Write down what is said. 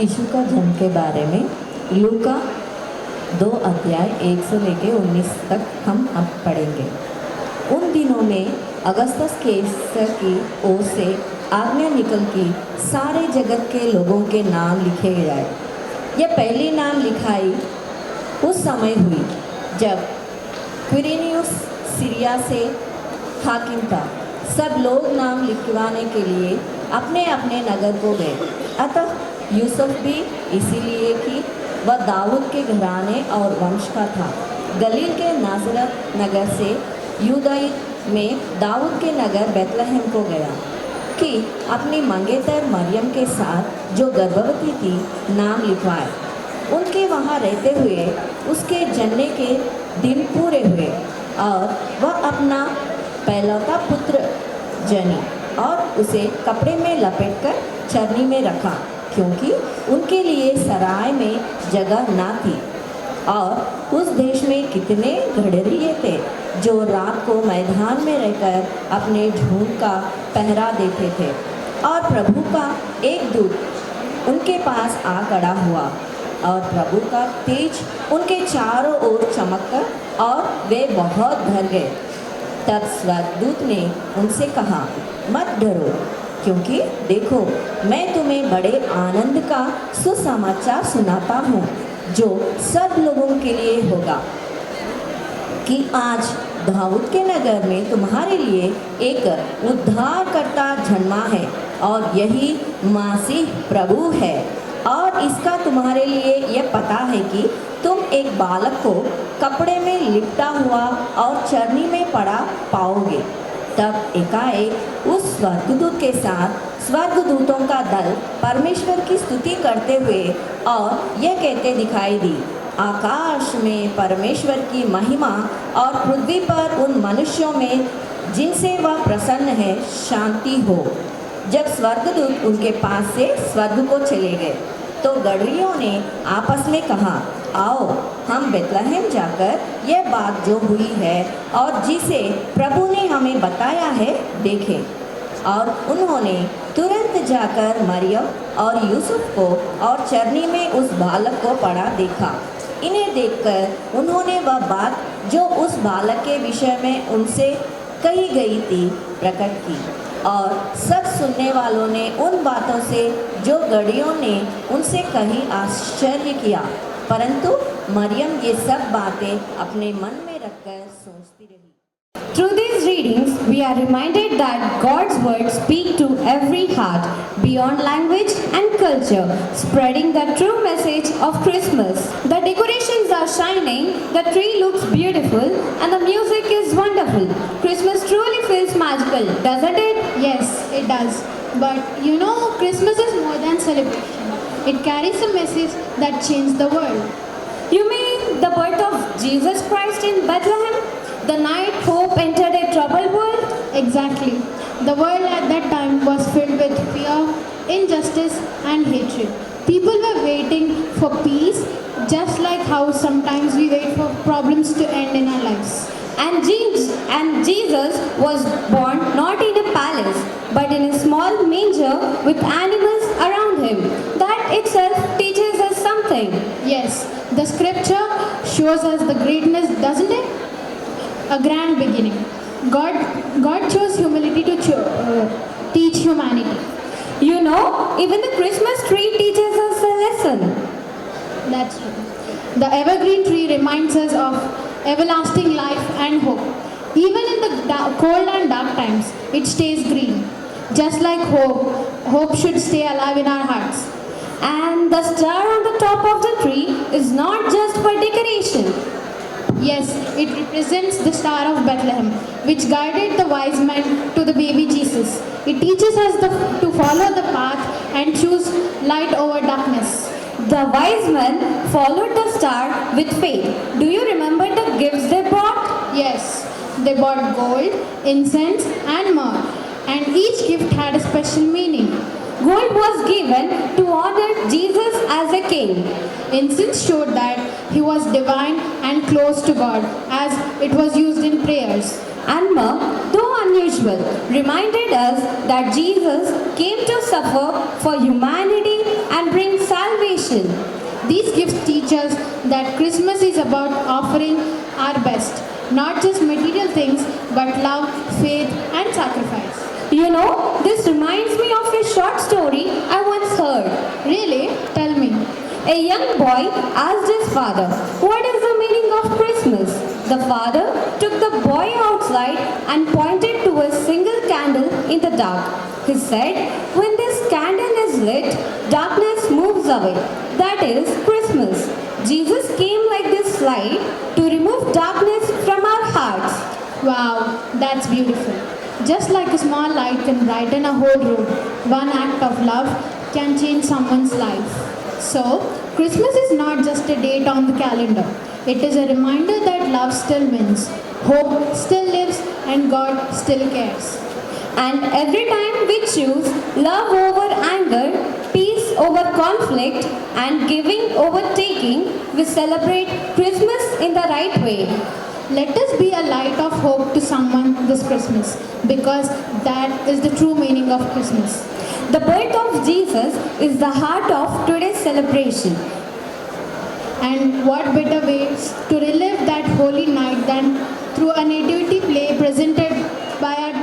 यीशु का जन्म के बारे में लूका 2 अध्याय 1 से लेकर 19 तक हम अब पढ़ेंगे। उन दिनों में अगस्तस कैसर की ओर से आज्ञा निकल की सारे जगत के लोगों के नाम लिखे जाए। यह पहली नाम लिखाई उस समय हुई जब क्विरिनियुस सीरिया से हाकिम था। सब लोग नाम लिखवाने के लिए अपने अपने नगर को गए। अतः यूसुफ भी इसीलिए कि वह दाऊद के घराने और वंश का था, गलील के नासरत नगर से यूदाई में दाऊद के नगर बेतलहम को गया कि अपनी मंगेतर मरियम के साथ जो गर्भवती थी नाम लिखवाए। उनके वहाँ रहते हुए उसके जन्मे के दिन पूरे हुए और वह अपना पहलौता पुत्र जनी और उसे कपड़े में लपेटकर चरनी में रखा, क्योंकि उनके लिए सराय में जगह ना थी। और उस देश में कितने गड़रिये थे जो रात को मैदान में रहकर अपने झुंड का पहरा देते थे। और प्रभु का एक दूत उनके पास आ खड़ा हुआ और प्रभु का तेज उनके चारों ओर चमककर और वे बहुत डर गए। तब स्वर्गदूत ने उनसे कहा, मत डरो, क्योंकि देखो मैं तुम्हें बड़े आनंद का सुसमाचार सुनाता हूँ जो सब लोगों के लिए होगा कि आज दाऊद के नगर में तुम्हारे लिए एक उद्धारकर्ता जन्मा है और यही मसीह प्रभु है। और इसका तुम्हारे लिए यह पता है कि तुम एक बालक को कपड़े में लिपटा हुआ और चरनी में पड़ा पाओगे। तब एकाएक उस स्वर्गदूत के साथ स्वर्गदूतों का दल परमेश्वर की स्तुति करते हुए और यह कहते दिखाई दी, आकाश में परमेश्वर की महिमा और पृथ्वी पर उन मनुष्यों में जिनसे वह प्रसन्न है शांति हो। जब स्वर्गदूत उनके पास से स्वर्ग को चले गए तो गड़रियों ने आपस में कहा, आओ हम बेतलहम जाकर यह बात जो हुई है और जिसे प्रभु ने हमें बताया है देखें। और उन्होंने तुरंत जाकर मरियम और यूसुफ को और चरनी में उस बालक को पड़ा देखा। इन्हें देखकर उन्होंने वह बात जो उस बालक के विषय में उनसे कही गई थी प्रकट की। और सब सुनने वालों ने उन बातों से जो गड़रियों ने उनसे कही आश्चर्य किया, परंतु मरियम ये सब बातें अपने मन में रखकर सोचती रही। Through these readings, we are reminded that God's words speak to every heart, beyond language and culture, spreading the true message of Christmas. The decorations are shining, the tree looks beautiful, and the music is wonderful. Christmas truly feels magical, doesn't it? Yes, it does. But you know, Christmas is more than celebration. It carries a message that changed the world. You mean the birth of Jesus Christ in Bethlehem? The night hope entered a troubled world? Exactly. The world at that time was filled with fear, injustice, and hatred. People were waiting for peace, just like how sometimes we wait for problems to end in our lives. And Jesus was born not in a palace, but in a small manger with animals around him. That itself teaches us something. Yes, the scripture shows us the greatness, doesn't it? A grand beginning. God chose humility to teach humanity. You know, even the Christmas tree teaches us a lesson. That's true. The evergreen tree reminds us of everlasting life and hope. Even in the cold and dark times, it stays green. Just like hope should stay alive in our hearts. And the star on the top of the tree is not just for decoration. Yes, it represents the Star of Bethlehem, which guided the wise men to the baby Jesus. It teaches us to follow the path and choose light over darkness. The wise men followed the star with faith. Do you remember the gifts they brought? Yes, they brought gold, incense, and myrrh, and each gift had a special meaning. Gold was given to honor Jesus as a king. Incense showed that he was divine and close to God, as it was used in prayers. And myrrh, though unusual, reminded us that Jesus came to suffer for humanity and bring salvation These gifts teach us that Christmas is about offering our best, not just material things, but love, faith, and sacrifice. You know, this reminds me of a short story I once heard. Really? Tell me. A young boy asked his father, "What is the meaning of Christmas?" The father took the boy outside and pointed to a single candle in the dark. He said, "When this candle is lit, darkness moves away. That is Christmas. Jesus came like this light to remove darkness from our hearts." Wow, that's beautiful. Just like a small light can brighten a whole room, one act of love can change someone's life. So, Christmas is not just a date on the calendar. It is a reminder that love still wins, hope still lives, and God still cares. And every time we choose love over anger, peace over conflict, and giving over taking, we celebrate Christmas in the right way. Let us be a light of hope to someone this Christmas, because that is the true meaning of Christmas. The birth of Jesus is the heart of today's celebration. And what better ways to relive that holy night than through a nativity play presented by our